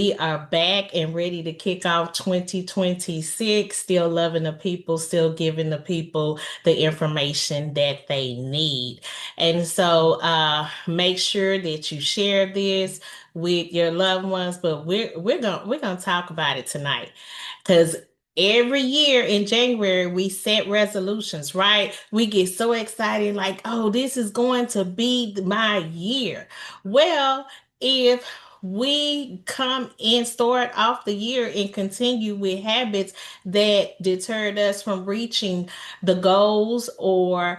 We are back and ready to kick off 2026, still loving the people, still giving the people the information that they need. And so make sure that you share this with your loved ones, but we're gonna talk about it tonight. Because every year in January, we set resolutions, right? We get so excited, like, oh, this is going to be my year. Well, if we come and start off the year and continue with habits that deterred us from reaching the goals or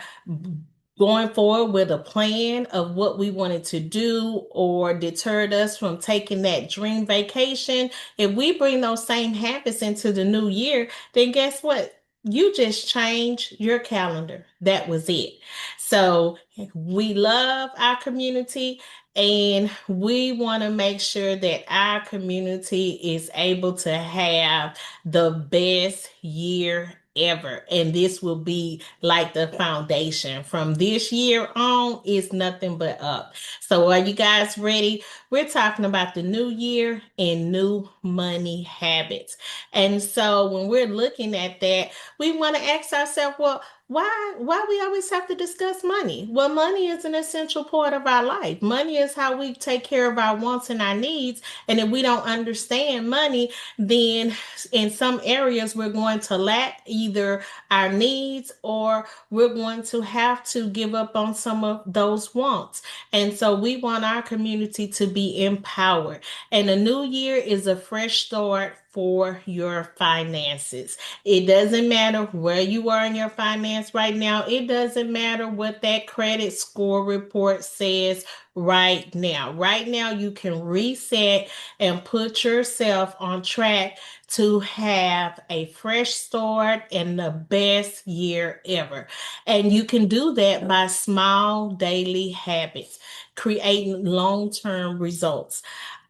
going forward with a plan of what we wanted to do or deterred us from taking that dream vacation, if we bring those same habits into the new year, then guess what? You just change your calendar. That was it. So we love our community and we want to make sure that our community is able to have the best year ever. And this will be like the foundation. From this year on, it's nothing but up. So, are you guys ready? We're talking about the new year and new money habits. And so, when we're looking at that, we want to ask ourselves, well, why we always have to discuss money? Well, money is an essential part of our life. Money is how we take care of our wants and our needs. And if we don't understand money, then in some areas we're going to lack either our needs or we're going to have to give up on some of those wants. And so we want our community to be empowered. And a new year is a fresh start for your finances. It doesn't matter where you are in your finance right now. It doesn't matter what that credit score report says right now. Right now, you can reset and put yourself on track to have a fresh start and the best year ever. And you can do that by small daily habits, creating long-term results.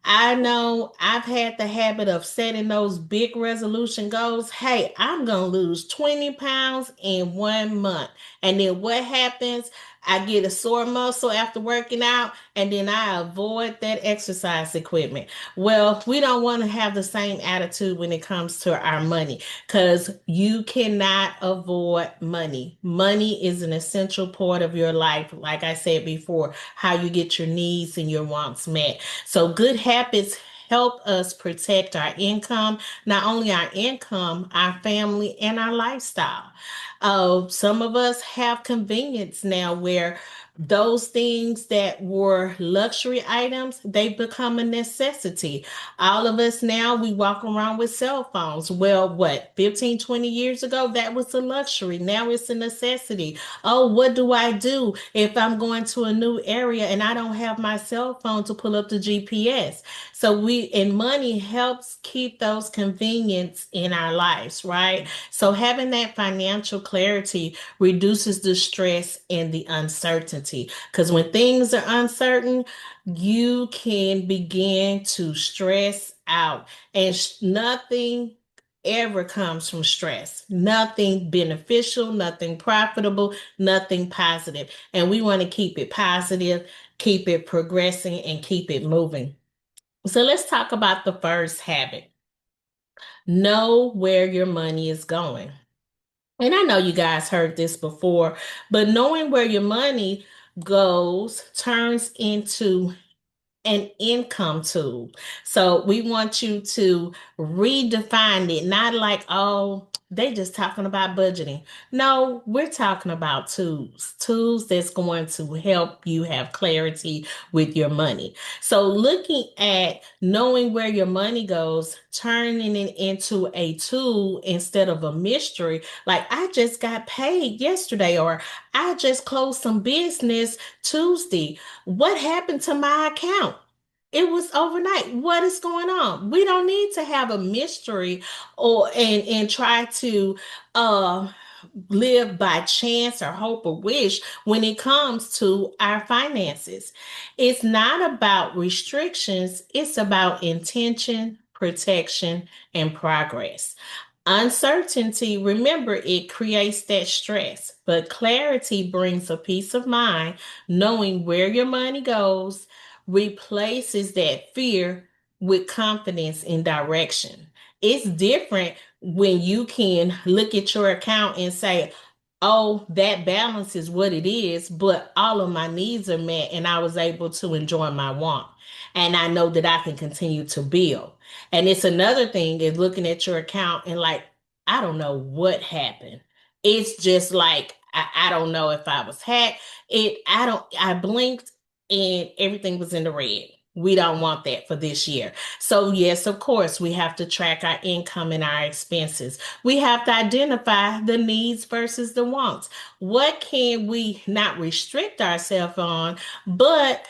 I know I've had the habit of setting those big resolution goals. Hey, I'm going to lose 20 pounds in 1 month. And then what happens? I get a sore muscle after working out, and then I avoid that exercise equipment. Well, we don't want to have the same attitude when it comes to our money because you cannot avoid money. Money is an essential part of your life. Like I said before, how you get your needs and your wants met. So good habits help us protect our income, not only our income, our family, and our lifestyle. Some of us have convenience now where those things that were luxury items, they become a necessity. All of us now, we walk around with cell phones. Well, what, 15, 20 years ago, that was a luxury. Now it's a necessity. Oh, what do I do if I'm going to a new area and I don't have my cell phone to pull up the GPS? So and money helps keep those convenience in our lives, right? So having that financial clarity reduces the stress and the uncertainty. Because when things are uncertain, you can begin to stress out, and nothing ever comes from stress. Nothing beneficial, nothing profitable, nothing positive. And we want to keep it positive, keep it progressing, and keep it moving. So let's talk about the first habit. Know where your money is going. And I know you guys heard this before, but knowing where your money goes turns into an income tool. So we want you to redefine it, not like, oh, they just talking about budgeting. No, we're talking about tools that's going to help you have clarity with your money. So looking at knowing where your money goes, turning it into a tool instead of a mystery, like I just got paid yesterday, or I just closed some business Tuesday. What happened to my account? It was overnight. What is going on? We don't need to have a mystery or and try to uh live by chance or hope or wish when it comes to our finances. It's not about restrictions, it's about intention, protection, and progress. Uncertainty, remember, it creates that stress, but clarity brings a peace of mind. Knowing where your money goes replaces that fear with confidence and direction. It's different when you can look at your account and say, oh, that balance is what it is, but all of my needs are met and I was able to enjoy my want. And I know that I can continue to build. And it's another thing is looking at your account and like, I don't know what happened. It's just like, I don't know if I was hacked. I blinked and everything was in the red. We don't want that for this year. So, yes, of course, we have to track our income and our expenses. We have to identify the needs versus the wants. What can we not restrict ourselves on, but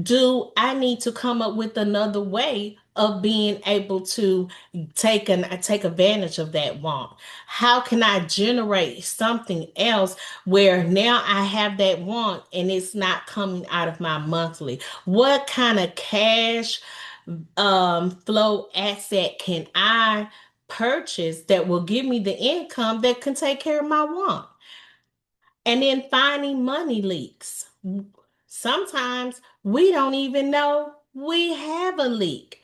do I need to come up with another way of being able to take advantage of that want? How can I generate something else where now I have that want and it's not coming out of my monthly? What kind of cash flow asset can I purchase that will give me the income that can take care of my want? And then finding money leaks. Sometimes we don't even know we have a leak.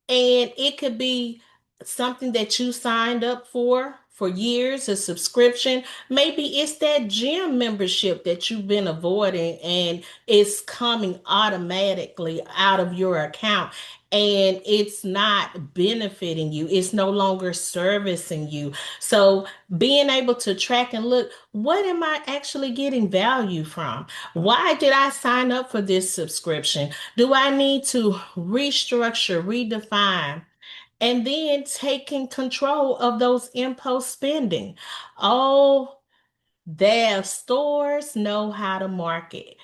And it could be something that you signed up for years, a subscription. Maybe it's that gym membership that you've been avoiding and it's coming automatically out of your account and it's not benefiting you. It's no longer servicing you. So being able to track and look, what am I actually getting value from? Why did I sign up for this subscription? Do I need to restructure, redefine, and then taking control of those impulse spending? Oh, their stores know how to market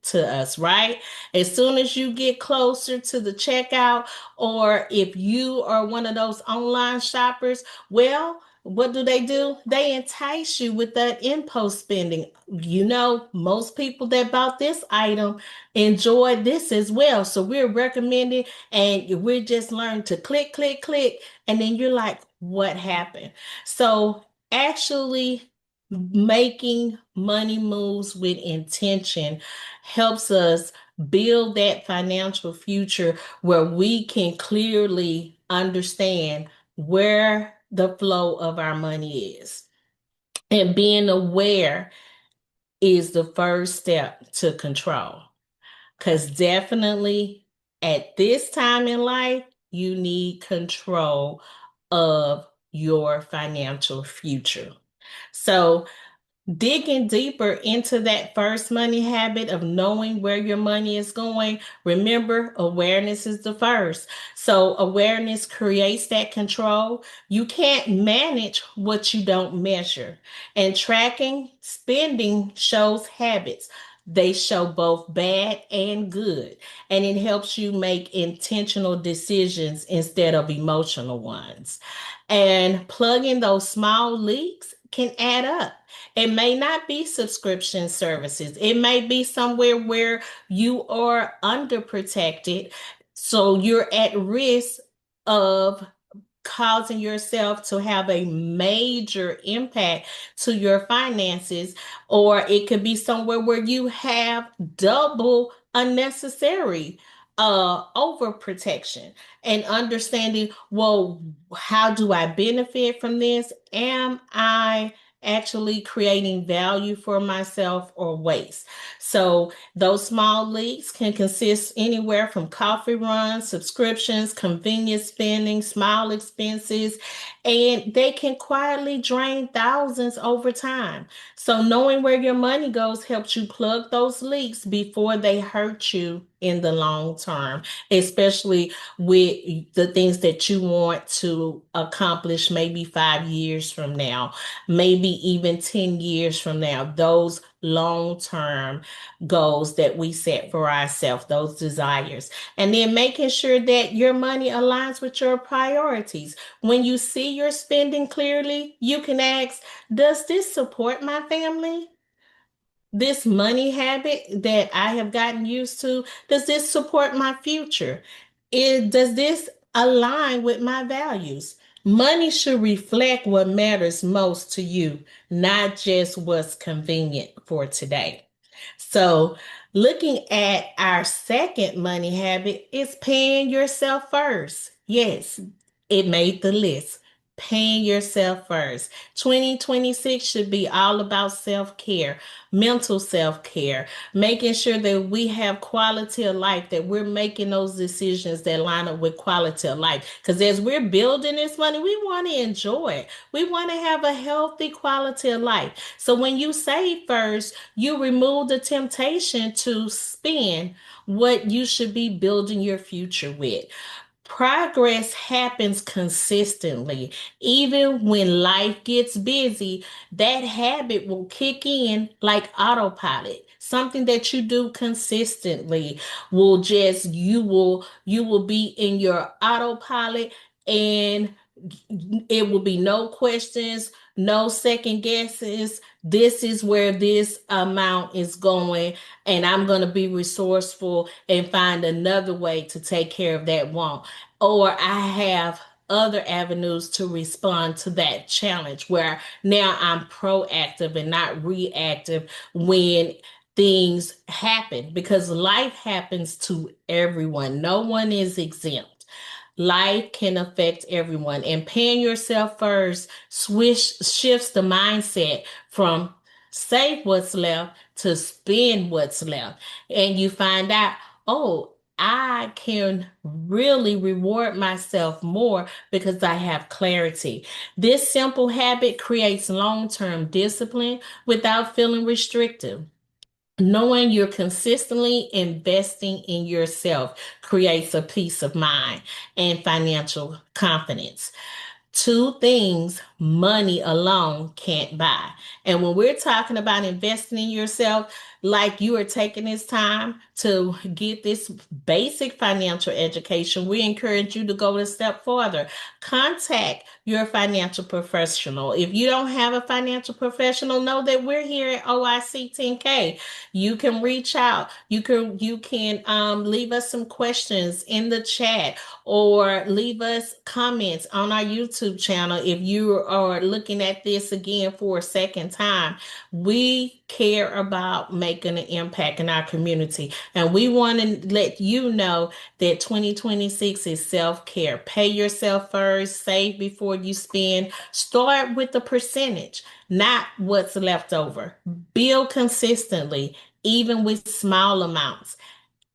to us, right? As soon as you get closer to the checkout, or if you are one of those online shoppers, well, what do? They entice you with that impulse spending. You know, most people that bought this item enjoyed this as well. So we're recommending, and we're just learning to click, click, click. And then you're like, what happened? So actually, making money moves with intention helps us build that financial future where we can clearly understand where the flow of our money is. And being aware is the first step to control. Because definitely at this time in life, you need control of your financial future. So, digging deeper into that first money habit of knowing where your money is going, remember, awareness is the first. So, awareness creates that control. You can't manage what you don't measure. And tracking spending shows habits. They show both bad and good, and it helps you make intentional decisions instead of emotional ones. And plugging those small leaks can add up. It may not be subscription services. It may be somewhere where you are underprotected. So you're at risk of causing yourself to have a major impact to your finances, or it could be somewhere where you have double unnecessary overprotection and understanding, well, how do I benefit from this? Am I actually creating value for myself or waste? So those small leaks can consist anywhere from coffee runs, subscriptions, convenience spending, small expenses, and they can quietly drain thousands over time. So knowing where your money goes helps you plug those leaks before they hurt you in the long term, especially with the things that you want to accomplish maybe 5 years from now, maybe even 10 years from now. Those long term goals that we set for ourselves, those desires. And then making sure that your money aligns with your priorities. When you see your spending clearly, you can ask, does this support my family? This money habit that I have gotten used to, does this support my future? Does this align with my values? Money should reflect what matters most to you, not just what's convenient for today. So, looking at our second money habit is paying yourself first. Yes, it made the list. Paying yourself first. 2026 should be all about self-care, mental self-care, making sure that we have quality of life, that we're making those decisions that line up with quality of life. Because as we're building this money, we want to enjoy it. We want to have a healthy quality of life. So when you save first, you remove the temptation to spend what you should be building your future with. Progress happens consistently. Even when life gets busy, that habit will kick in like autopilot. Something that you do consistently will just you will be in your autopilot, and it will be no questions, no second guesses. This is where this amount is going, and I'm going to be resourceful and find another way to take care of that want. Or I have other avenues to respond to that challenge where now I'm proactive and not reactive when things happen, because life happens to everyone. No one is exempt. Life can affect everyone, and paying yourself first shifts the mindset from save what's left to spend what's left. And you find out, oh, I can really reward myself more because I have clarity. This simple habit creates long-term discipline without feeling restrictive. Knowing you're consistently investing in yourself creates a peace of mind and financial confidence. Two things money alone can't buy. And when we're talking about investing in yourself, like you are taking this time to get this basic financial education, we encourage you to go a step further. Contact your financial professional. If you don't have a financial professional, know that we're here at OIC 10K. You can reach out. You can leave us some questions in the chat, or leave us comments on our YouTube channel if you are looking at this again for a second time. We care about making an impact in our community, and we want to let you know that 2026 is self-care. Pay yourself first, save before you spend. Start with the percentage, not what's left over. Build consistently, even with small amounts.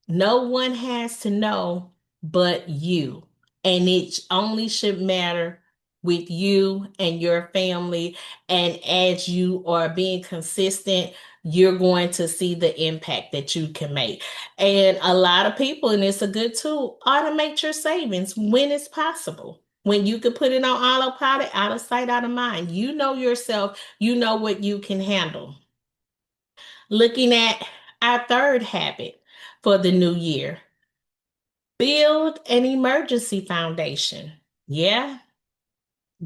No one has to know but you. And it only should matter with you and your family. And as you are being consistent, you're going to see the impact that you can make. And a lot of people, and it's a good tool, automate your savings when it's possible. When you can put it on autopilot, out of sight, out of mind. You know yourself, you know what you can handle. Looking at our third habit for the new year, build an emergency foundation. Yeah,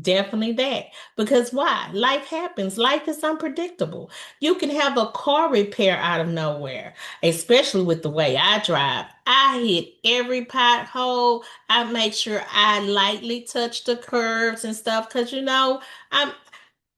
definitely that. Because why? Life happens. Life is unpredictable. You can have a car repair out of nowhere, especially with the way I drive. I hit every pothole. I make sure I lightly touch the curves and stuff because I'm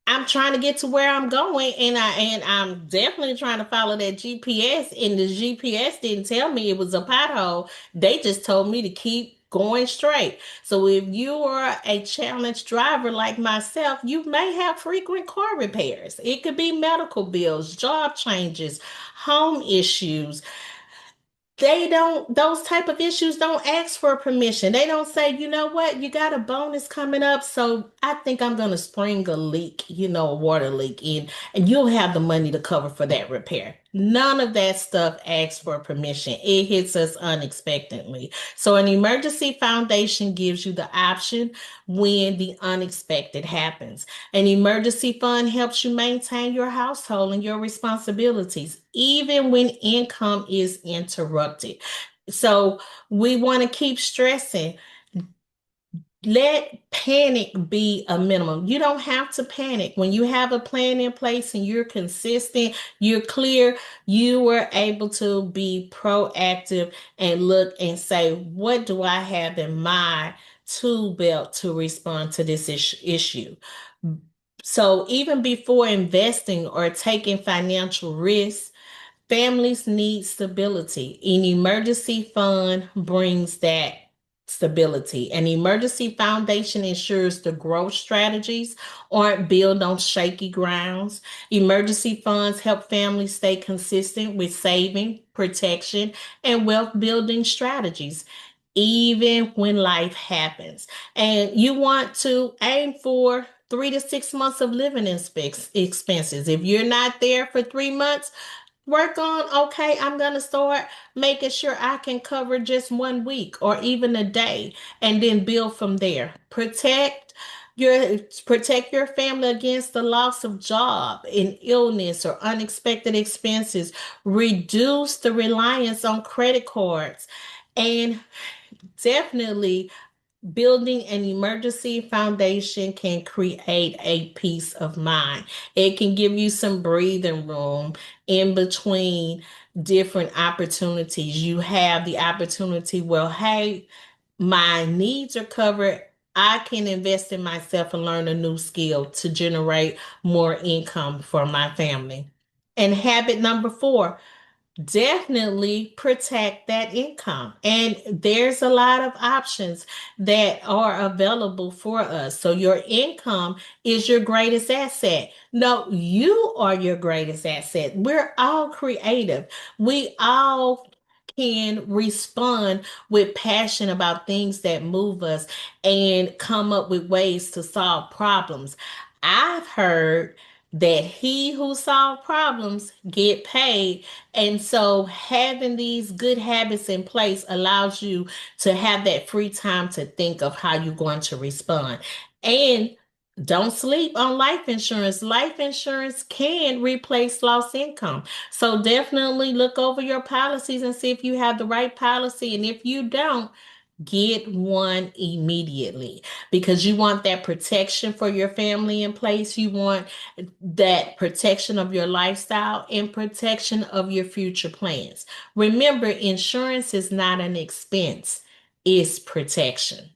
I'm trying to get to where I'm going, and I'm definitely trying to follow that GPS, and the GPS didn't tell me it was a pothole. They just told me to keep going straight. So if you are a challenged driver like myself, you may have frequent car repairs. It could be medical bills, job changes, home issues. Those type of issues don't ask for permission. They don't say, you know what, you got a bonus coming up, so I think I'm going to spring a leak, a water leak in, and you'll have the money to cover for that repair. None of that stuff asks for permission. It hits us unexpectedly. So an emergency foundation gives you the option when the unexpected happens. An emergency fund helps you maintain your household and your responsibilities, even when income is interrupted. So we want to keep stressing. Let panic be a minimum. You don't have to panic. When you have a plan in place and you're consistent, you're clear, you were able to be proactive and look and say, what do I have in my tool belt to respond to this issue? So even before investing or taking financial risks, Families need stability. An emergency fund brings that stability. An emergency foundation ensures the growth strategies aren't built on shaky grounds. Emergency funds help families stay consistent with saving, protection, and wealth building strategies, even when life happens. And you want to aim for 3 to 6 months of living expenses. If you're not there for 3 months, work on, okay, I'm going to start making sure I can cover just 1 week or even a day and then build from there. Protect your family against the loss of job in illness or unexpected expenses. Reduce the reliance on credit cards, and definitely building an emergency foundation can create a peace of mind. It can give you some breathing room in between different opportunities. You have the opportunity, well, hey, my needs are covered. I can invest in myself and learn a new skill to generate more income for my family. And habit number 4, definitely protect that income. And there's a lot of options that are available for us. So your income is your greatest asset. No, you are your greatest asset. We're all creative. We all can respond with passion about things that move us and come up with ways to solve problems. I've heard that he who solve problems get paid, and so having these good habits in place allows you to have that free time to think of how you're going to respond. And don't sleep on life insurance. Life insurance can replace lost income. So definitely look over your policies and see if you have the right policy. And if you don't, get one immediately, because you want that protection for your family in place. You want that protection of your lifestyle and protection of your future plans. Remember, insurance is not an expense, it's protection.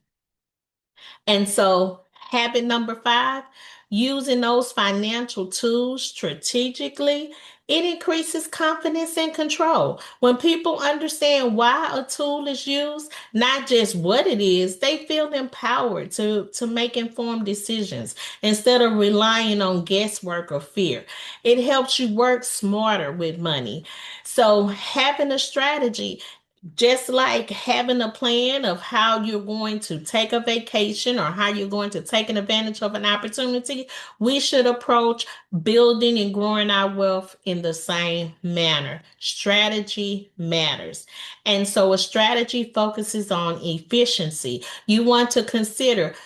And so, habit number 5, using those financial tools strategically, it increases confidence and control. When people understand why a tool is used, not just what it is, they feel empowered to make informed decisions instead of relying on guesswork or fear. It helps you work smarter with money. So, having a strategy, just like having a plan of how you're going to take a vacation or how you're going to take an advantage of an opportunity, we should approach building and growing our wealth in the same manner. Strategy matters. And so a strategy focuses on efficiency. You want to consider,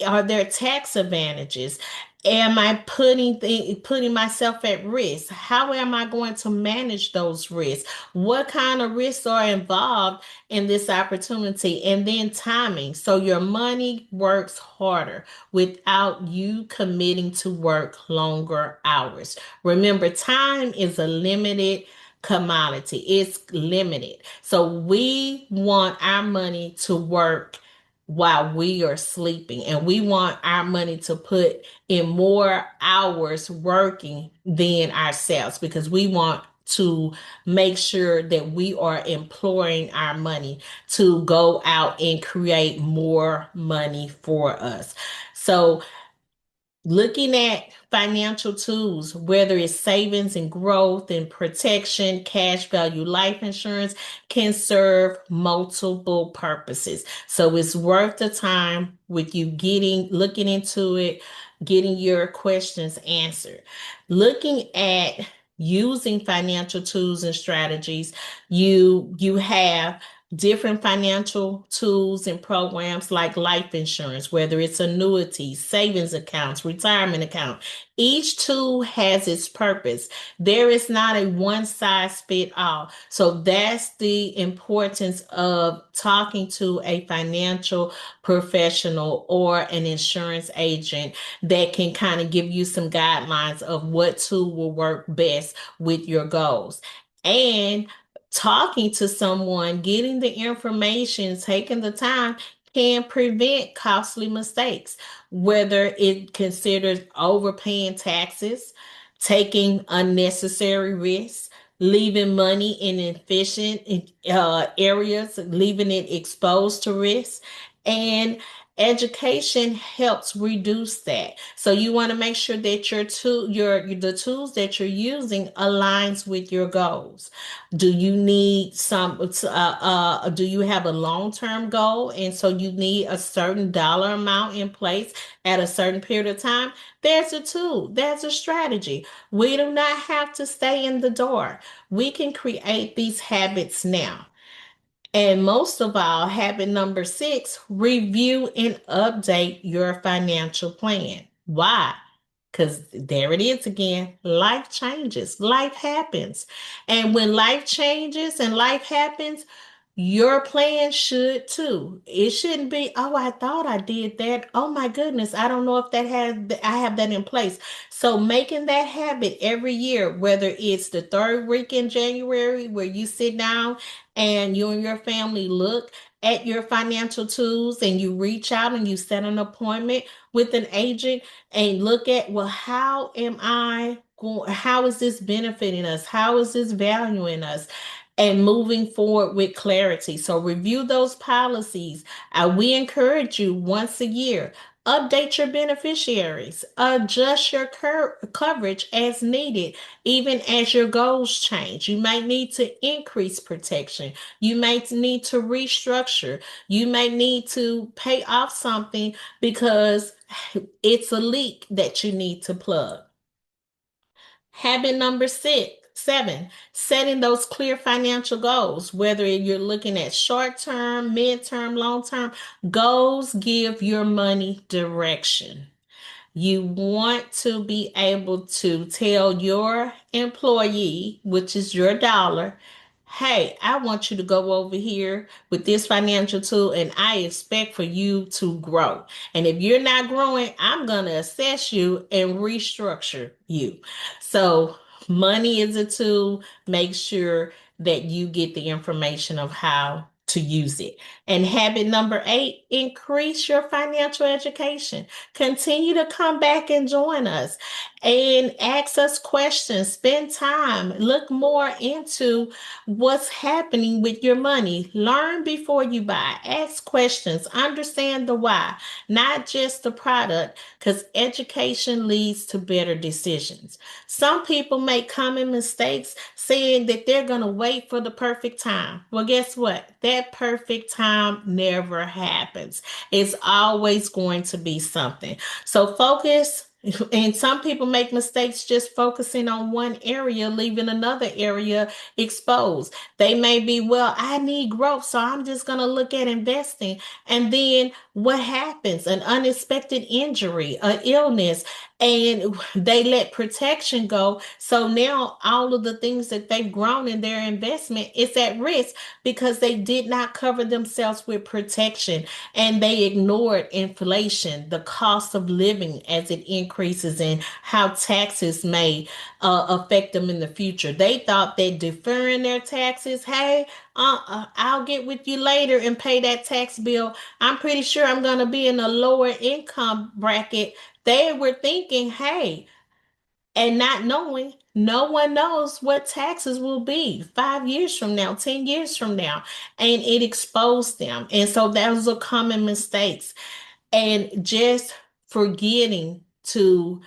are there tax advantages? Am I putting myself at risk? How am I going to manage those risks? What kind of risks are involved in this opportunity? And then timing. So your money works harder without you committing to work longer hours. Remember, time is a limited commodity. It's limited. So we want our money to work while we are sleeping, and we want our money to put in more hours working than ourselves, because we want to make sure that we are employing our money to go out and create more money for us. So looking at financial tools, whether it's savings and growth and protection, cash value, life insurance, can serve multiple purposes. So it's worth the time with you looking into it, getting your questions answered. Looking at using financial tools and strategies, you have different financial tools and programs like life insurance, whether it's annuities, savings accounts, retirement account. Each tool has its purpose. There is not a one size fit all. So that's the importance of talking to a financial professional or an insurance agent that can kind of give you some guidelines of what tool will work best with your goals. And talking to someone, getting the information, taking the time can prevent costly mistakes, whether it considers overpaying taxes, taking unnecessary risks, leaving money in efficient areas, leaving it exposed to risk. And education helps reduce that. So you want to make sure that the tools that you're using aligns with your goals. Do you need do you have a long-term goal? And so you need a certain dollar amount in place at a certain period of time. There's a tool, there's a strategy. We do not have to stay in the dark. We can create these habits now. And most of all, habit number 6, review and update your financial plan. Why? Because there it is again. Life changes, life happens. And when life changes and life happens, your plan should too. It shouldn't be, oh, I thought I did that. Oh my goodness, I don't know if I have that in place. So making that habit every year, whether it's the third week in January where you sit down and you and your family look at your financial tools and you reach out and you set an appointment with an agent and look at, well, how is this benefiting us? How is this valuing us? And moving forward with clarity. So review those policies. We encourage you once a year. Update your beneficiaries, adjust your coverage as needed, even as your goals change. You might need to increase protection. You may need to restructure. You may need to pay off something because it's a leak that you need to plug. Habit number 7, setting those clear financial goals, whether you're looking at short term, mid term, long term, goals give your money direction. You want to be able to tell your employee, which is your dollar, hey, I want you to go over here with this financial tool and I expect for you to grow. And if you're not growing, I'm going to assess you and restructure you. So money is a tool. Make sure that you get the information of how to use it. And habit number 8, increase your financial education. Continue to come back and join us and ask us questions. Spend time. Look more into what's happening with your money. Learn before you buy. Ask questions. Understand the why, not just the product, because education leads to better decisions. Some people make common mistakes saying that they're going to wait for the perfect time. Well, guess what? That perfect time never happens. It's always going to be something. So focus. And some people make mistakes just focusing on one area, leaving another area exposed. They may be, well, I need growth, so I'm just going to look at investing. And then what happens? An unexpected injury, an illness, and they let protection go. So now all of the things that they've grown in their investment is at risk because they did not cover themselves with protection and they ignored inflation, the cost of living as it increases, and how taxes may affect them in the future. They thought that deferring their taxes, hey, I'll get with you later and pay that tax bill. I'm pretty sure I'm going to be in a lower income bracket. They were thinking, hey, and not knowing, no one knows what taxes will be 5 years from now, 10 years from now. And it exposed them. And so those are common mistakes. And just forgetting to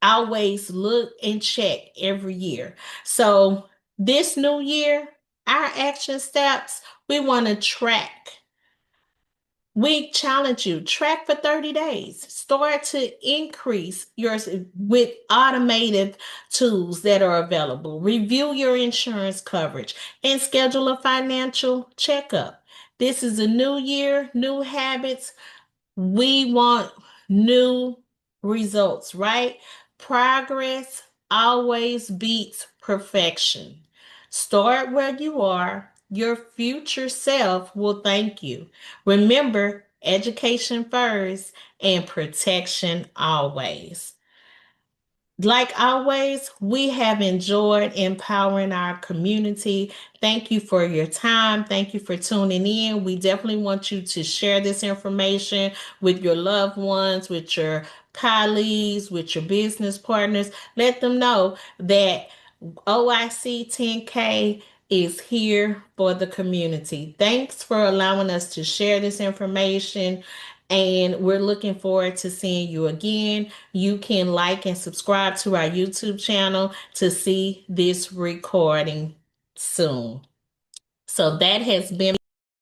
always look and check every year. So this new year, our action steps, we want to track. We challenge you, track for 30 days. Start to increase yours with automated tools that are available. Review your insurance coverage and schedule a financial checkup. This is a new year, new habits. We want new results, right? Progress always beats perfection. Start where you are. Your future self will thank you. Remember, education first and protection always. Like always, we have enjoyed empowering our community. Thank you for your time. Thank you for tuning in. We definitely want you to share this information with your loved ones, with your colleagues, with your business partners. Let them know that. OIC 10K is here for the community. Thanks for allowing us to share this information. And we're looking forward to seeing you again. You can like and subscribe to our YouTube channel to see this recording soon. So that has been